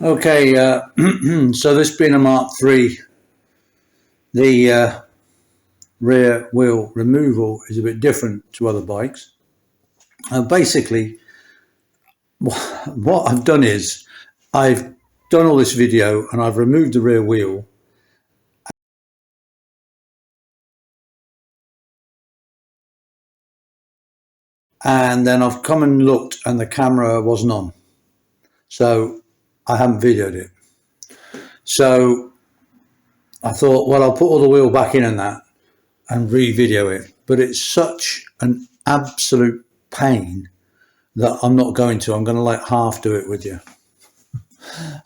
Okay, so this being a Mark III, the rear wheel removal is a bit different to other bikes. Basically, what I've done is I've done all this video and I've removed the rear wheel, and then I've come and looked and the camera wasn't on, so I haven't videoed it. So I thought, well, I'll put all the wheel back in and that and re-video it, but it's such an absolute pain that I'm not going to. I'm going to like half do it with you.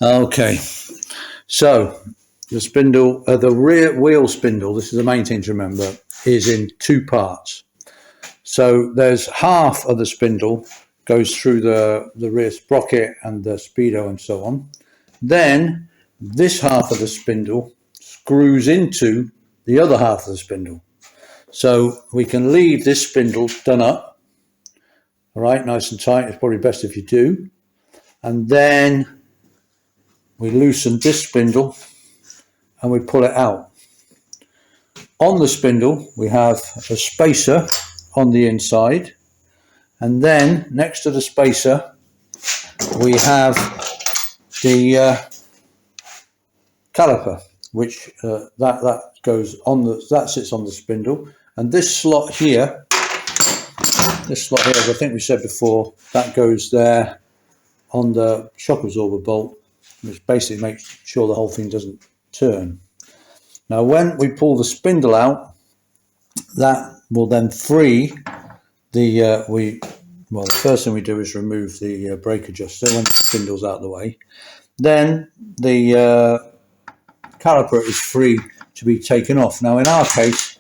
Okay, so the spindle, the rear wheel spindle, this is the main thing to remember, is in two parts. So there's half of the spindle goes through the rear sprocket and the speedo and so on. Then this half of the spindle screws into the other half of the spindle. So we can leave this spindle done up, all right, nice and tight. It's probably best if you do. And then we loosen this spindle and we pull it out. On the spindle, we have a spacer on the inside. And then next to the spacer, we have the caliper, which that goes on that sits on the spindle. And this slot here, as I think we said before, that goes there on the shock absorber bolt, which basically makes sure the whole thing doesn't turn. Now, when we pull the spindle out, that will then free the the first thing we do is remove the brake adjuster when the spindle's out of the way. Then the caliper is free to be taken off. Now, in our case,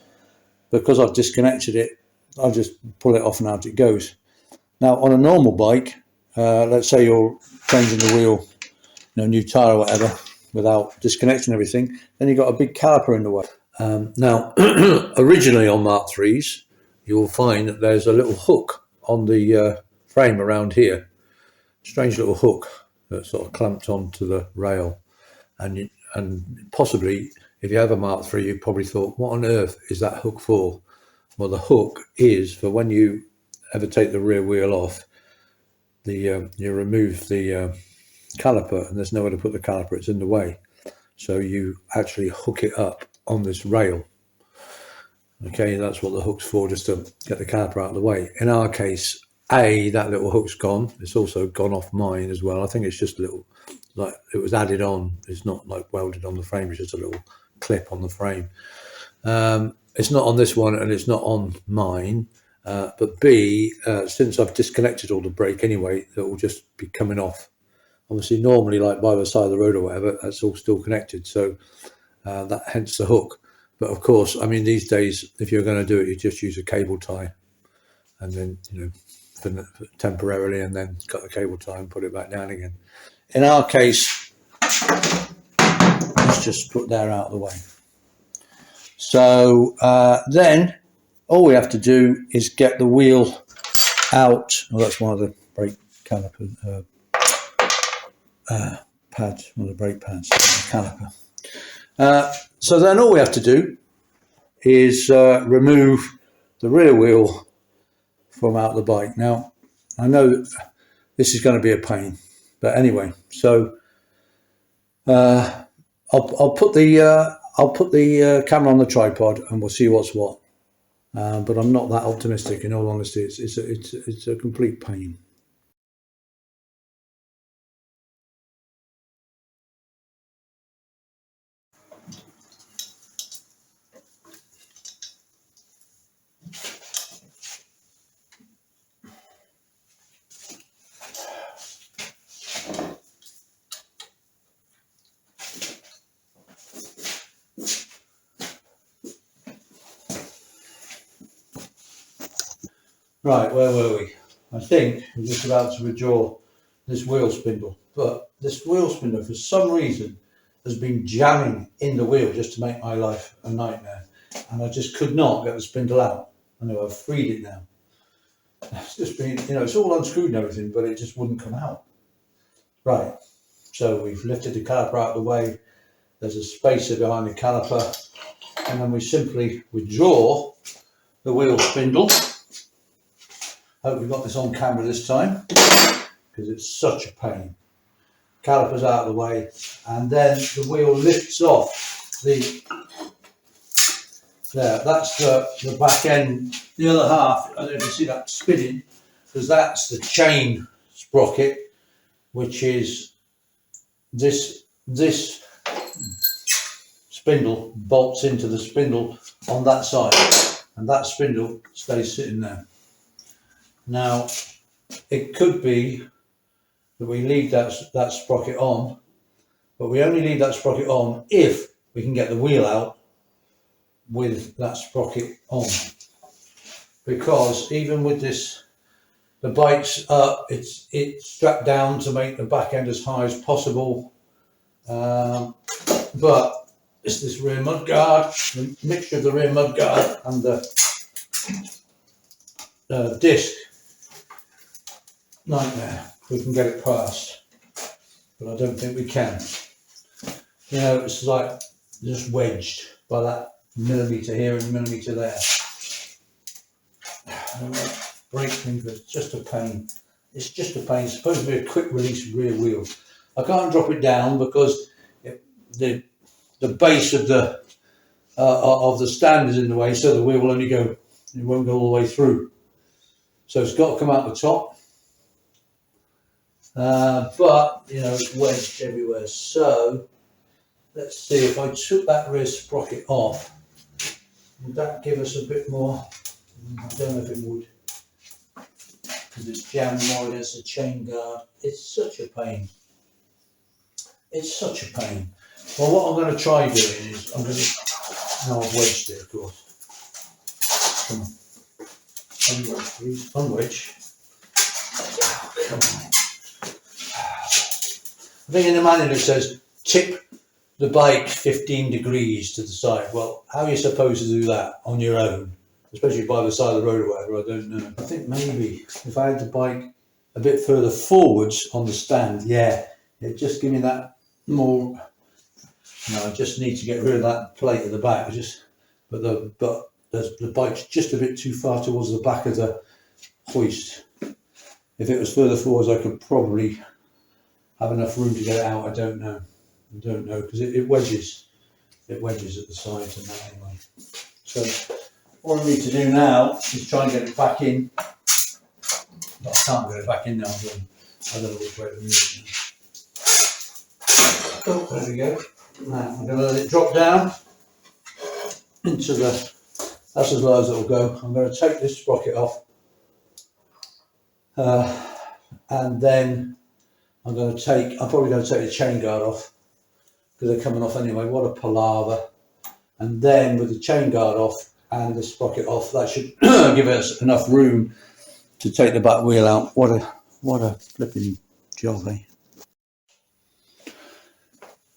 because I've disconnected it, I'll just pull it off and out it goes. Now, on a normal bike, let's say you're changing the wheel, new tire or whatever, without disconnecting everything, then you've got a big caliper in the way. Now, originally on Mark IIIs, you will find that there's a little hook on the frame around here, strange little hook that's sort of clamped onto the rail, and possibly if you have a Mark III, you probably thought, what on earth is that hook for? Well, the hook is for when you ever take the rear wheel off, you remove the caliper, and there's nowhere to put the caliper, it's in the way. So you actually hook it up on this rail. Okay, that's what the hook's for, just to get the caliper out of the way. In our case, that little hook's gone. It's also gone off mine as well. I think it's just a little, like it was added on. It's not like welded on the frame, it's just a little clip on the frame. It's not on this one and it's not on mine, but B, since I've disconnected all the brake anyway, it will just be coming off. Obviously, normally, like by the side of the road or whatever, that's all still connected, so that hence the hook. But of course, I mean, these days, if you're going to do it, you just use a cable tie, and then for temporarily, and then cut the cable tie and put it back down again. In our case, let's just put that out of the way. So then all we have to do is get the wheel out. Well, that's one of the brake caliper pads, one of the brake pads, the caliper. So then all we have to do is remove the rear wheel from out the bike. Now, I know this is going to be a pain, but anyway, so I'll put the camera on the tripod and we'll see what's what. But I'm not that optimistic, in all honesty. It's a complete pain. Right, where were we? I think we're just about to withdraw this wheel spindle, but this wheel spindle for some reason has been jamming in the wheel just to make my life a nightmare, and I just could not get the spindle out. I know I've freed it now. It's just been, it's all unscrewed and everything, but it just wouldn't come out. Right, So we've lifted the caliper out of the way. There's a spacer behind the caliper, and then we simply withdraw the wheel spindle. Hope we've got this on camera this time, because it's such a pain. Caliper's out of the way, and then the wheel lifts off the, there, that's the back end. The other half, I don't know if you see that spinning, because that's the chain sprocket, which is this spindle bolts into the spindle on that side, and that spindle stays sitting there. Now, it could be that we leave that sprocket on, but we only leave that sprocket on if we can get the wheel out with that sprocket on. Because even with this, the bike's up, it's strapped down to make the back end as high as possible, but it's this rear mud guard, the mixture of the rear mud guard and the disc. Nightmare. We can get it past, but I don't think we can. You know, it's like just wedged by that millimetre here and millimetre there. I don't want to break things, but it's just a pain. It's just a pain. It's supposed to be a quick release rear wheel. I can't drop it down because the base of the stand is in the way, so the wheel will only go, it won't go all the way through. So it's got to come out the top. But you know, it's wedged everywhere. So let's see, if I took that rear sprocket off, would that give us a bit more? I don't know if it would, because it's jammed more against the chain guard. It's such a pain. It's such a pain. Well, what I'm going to try doing is I'm going to, now I've wedged it, of course. Come on, unwedge, please, unwedge. Oh, come on. I think in the manual it says tip the bike 15 degrees to the side. Well, how are you supposed to do that on your own, especially by the side of the road or whatever? I don't know. I think maybe if I had the bike a bit further forwards on the stand, yeah, it'd just give me that more. No, I just need to get rid of that plate at the back. But the bike's just a bit too far towards the back of the hoist. If it was further forwards, I could probably have enough room to get it out. I don't know because it wedges at the sides and that anyway. So all I need to do now is try and get it back in. But I can't get it back in now. I don't know which way to move it now. Oh, there we go. Now I'm going to let it drop down into the, that's as low as it will go. I'm going to take this sprocket off, and then I'm probably going to take the chain guard off, because they're coming off anyway. What a palaver. And then with the chain guard off and the sprocket off, that should give us enough room to take the back wheel out. What a flipping job, eh?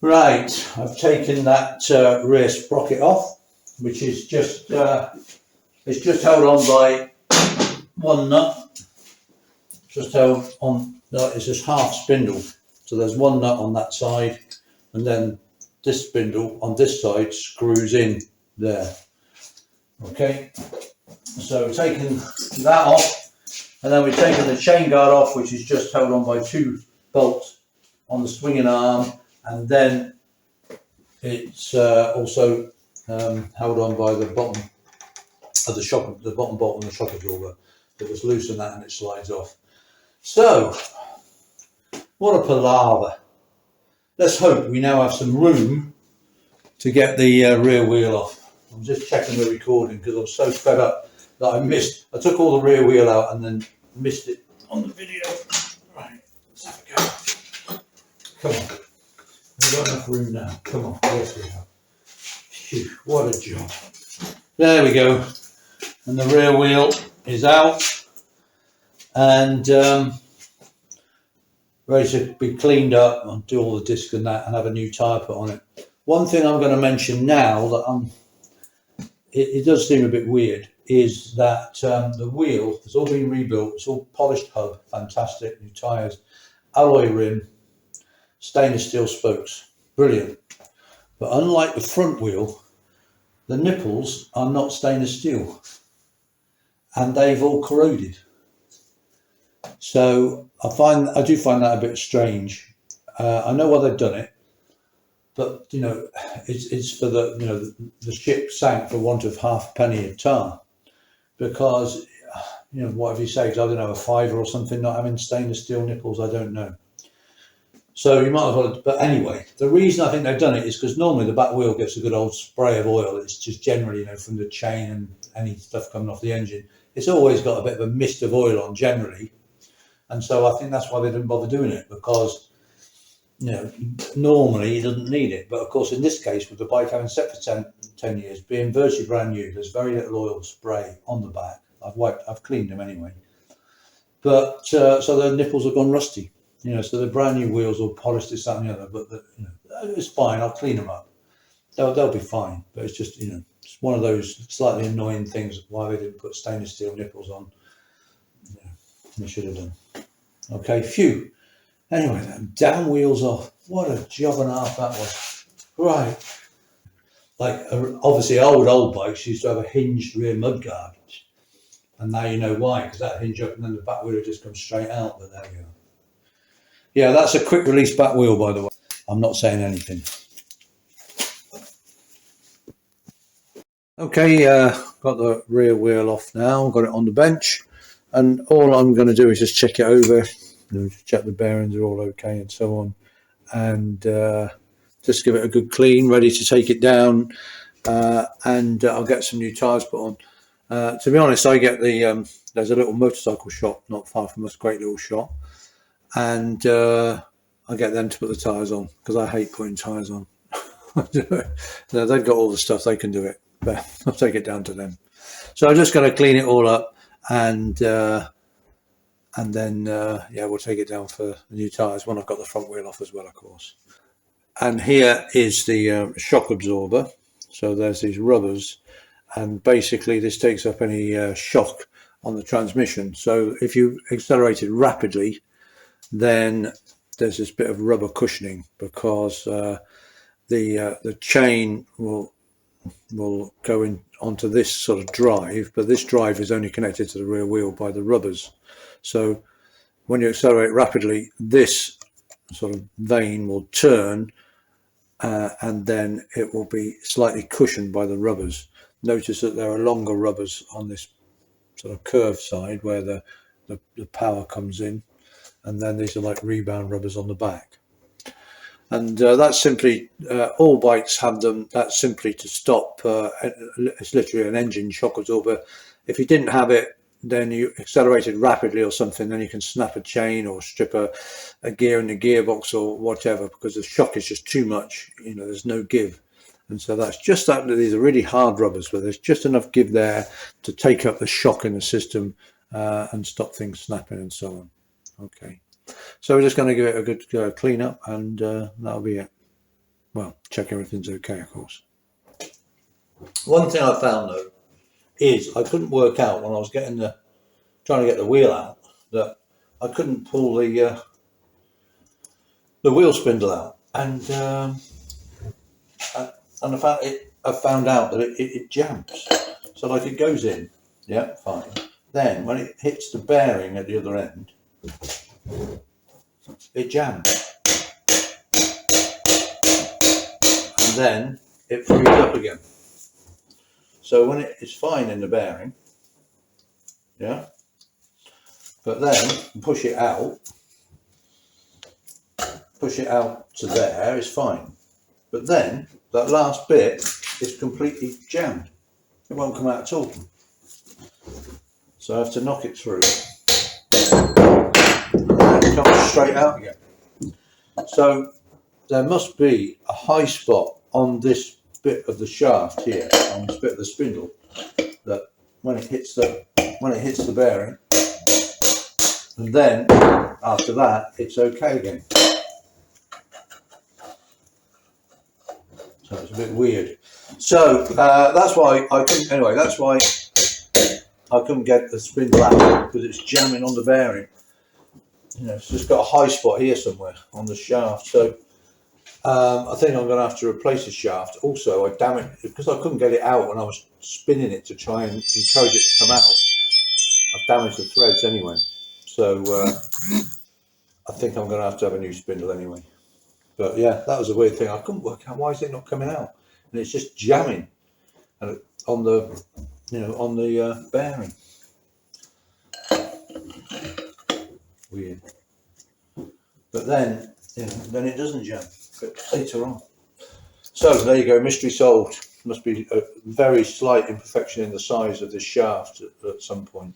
Right, I've taken that rear sprocket off, which is just it's just held on by one nut. Just held on. It's just half spindle. So there's one nut on that side, and then this spindle on this side screws in there. Okay, so we've taken that off, and then we've taken the chain guard off, which is just held on by two bolts on the swinging arm, and then it's also held on by the bottom of the shock, the bottom bolt on the shock absorber. It was loosen that and it slides off. So, what a palaver. Let's hope we now have some room to get the rear wheel off. I'm just checking the recording because I'm so fed up that I took all the rear wheel out and then missed it on the video. Right, let's have a go. Come on. We've got enough room now. Come on, yes we have. Phew, what a job. There we go. And the rear wheel is out and ready to be cleaned up and do all the discs and that and have a new tyre put on it. One thing I'm going to mention now that it does seem a bit weird is that the wheel has all been rebuilt. It's all polished hub, fantastic, new tyres, alloy rim, stainless steel spokes, brilliant. But unlike the front wheel, the nipples are not stainless steel, and they've all corroded. So I do find that a bit strange. I know why they've done it, but you know, it's for the, you know, the ship sank for want of half a penny of tar, because, you know, what have you saved? I don't know, a fiver or something, not having stainless steel nipples. I don't know. So you might as well. But anyway, the reason I think they've done it is because normally the back wheel gets a good old spray of oil. It's just generally, you know, from the chain and any stuff coming off the engine, it's always got a bit of a mist of oil on generally. And so I think that's why they didn't bother doing it, because, you know, normally it doesn't need it. But of course, in this case, with the bike having set for 10 years, being virtually brand new, there's very little oil spray on the back. I've cleaned them anyway. But so the nipples have gone rusty, you know, so the brand new wheels all polished, this, that and the other. But you know, it's fine. I'll clean them up. They'll be fine. But it's just, you know, it's one of those slightly annoying things why they didn't put stainless steel nipples on. You know, they should have done. Okay, phew. Anyway, then, down wheels off. What a job and a half that was. Right. Like, obviously, old bikes used to have a hinged rear mudguard. And now you know why, because that hinge up and then the back wheel just comes straight out. But there we go. Yeah, that's a quick release back wheel, by the way. I'm not saying anything. Okay, got the rear wheel off now. Got it on the bench. And all I'm going to do is just check it over, you know, check the bearings are all okay and so on. And just give it a good clean, ready to take it down. And I'll get some new tyres put on. To be honest, I get the, there's a little motorcycle shop not far from us, great little shop. And I get them to put the tyres on, because I hate putting tyres on. They've got all the stuff, they can do it, but I'll take it down to them. So I'm just going to clean it all up, and then yeah, we'll take it down for the new tyres when I've got the front wheel off as well, of course. And here is the shock absorber. So there's these rubbers, and basically this takes up any shock on the transmission. So if you accelerate it rapidly, then there's this bit of rubber cushioning, because the chain will go in onto this sort of drive, but this drive is only connected to the rear wheel by the rubbers. So when you accelerate rapidly, this sort of vane will turn, and then it will be slightly cushioned by the rubbers. Notice that there are longer rubbers on this sort of curved side where the power comes in, and then these are like rebound rubbers on the back. And that's simply, all bikes have them. That's simply to stop, it's literally an engine shock absorber. If you didn't have it, then you accelerated rapidly or something, then you can snap a chain or strip a gear in the gearbox or whatever, because the shock is just too much, you know, there's no give. And so that's just that. These are really hard rubbers, but there's just enough give there to take up the shock in the system and stop things snapping and so on. Okay. So we're just going to give it a good clean up, and that'll be it. Well, check everything's okay, of course. One thing I found though is I couldn't work out when I was trying to get the wheel out, that I couldn't pull the wheel spindle out, and I found out that it jams. So like it goes in, yeah, fine. Then when it hits the bearing at the other end, it jams, and then it frees up again. So when it's fine in the bearing, yeah, but then push it out to there is fine, but then that last bit is completely jammed. It won't come out at all. So I have to knock it through, and it comes straight out again. So there must be a high spot on this bit of the shaft here, on this bit of the spindle, that when it hits the bearing, and then after that it's okay again. So it's a bit weird. So that's why I couldn't. Anyway, that's why I couldn't get the spindle out, because it's jamming on the bearing. you know, it's just got a high spot here somewhere on the shaft. So I think I'm going to have to replace the shaft. Also, I damaged because I couldn't get it out when I was spinning it to try and encourage it to come out. I've damaged the threads anyway. So I think I'm going to have a new spindle anyway. But yeah, that was a weird thing. I couldn't work out why is it not coming out, and it's just jamming on the, you know, on the bearing. Weird. But then, you know, then it doesn't jam. But later on. So there you go, mystery solved. Must be a very slight imperfection in the size of this shaft at some point.